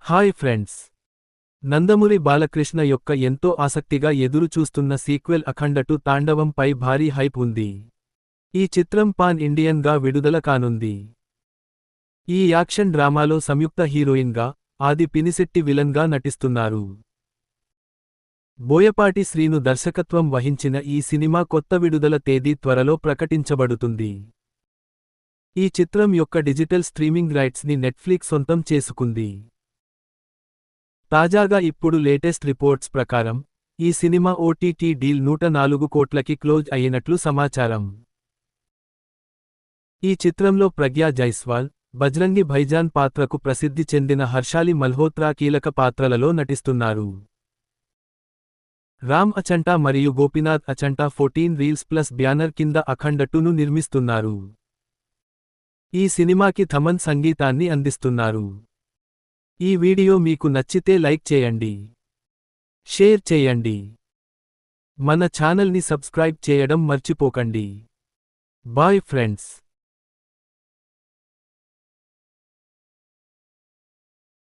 Hi friends. Nandamuri Balakrishna యొక్క ఎంతో ఆసక్తిగా ఎదురుచూస్తున్న సీక్వెల్ అఖండ 2 తాండవం పై భారీ హైప్ ఉంది. ఈ చిత్రం పాన్ ఇండియన్ గా విడుదల కానుంది. ఈ యాక్షన్ డ్రామాలో సంయుక్త హీరోయిన్ గా, ఆది పినిశెట్టి విలన్ గా నటిస్తున్నారు. బోయపాటి శ్రీను దర్శకత్వం వహించిన ఈ సినిమా కొత్త విడుదల తేదీ త్వరలో ప్రకటించబడుతుంది. ఈ చిత్రం యొక్క డిజిటల్ స్ట్రీమింగ్ రైట్స్ ని నెట్ఫ్లిక్స్ సొంతం చేసుకుంది. తాజాగా ఇప్పుడు లేటెస్ట్ రిపోర్ట్స్ ప్రకారం, ఈ సినిమా ఓటీటీ డీల్ 104 కోట్లకి క్లోజ్ అయినట్లు సమాచారం. ఈ చిత్రంలో ప్రగ్యా జైస్వాల్, బజ్రంగి భైజాన్ పాత్రకు ప్రసిద్ధి చెందిన హర్షాలి మల్హోత్రా కీలక పాత్రలలో నటిస్తున్నారు. రామ్ అచంటా మరియు గోపీనాథ్ అచంటా 14 రీల్స్ ప్లస్ బ్యానర్ కింద అఖండ 2ను నిర్మిస్తున్నారు. ఈ సినిమాకి థమన్ సంగీతాన్ని అందిస్తున్నారు. ఈ వీడియో మీకు నచ్చితే లైక్ చేయండి, షేర్ చేయండి. మన ఛానల్ని సబ్స్క్రైబ్ చేయడం మర్చిపోకండి. Bye friends.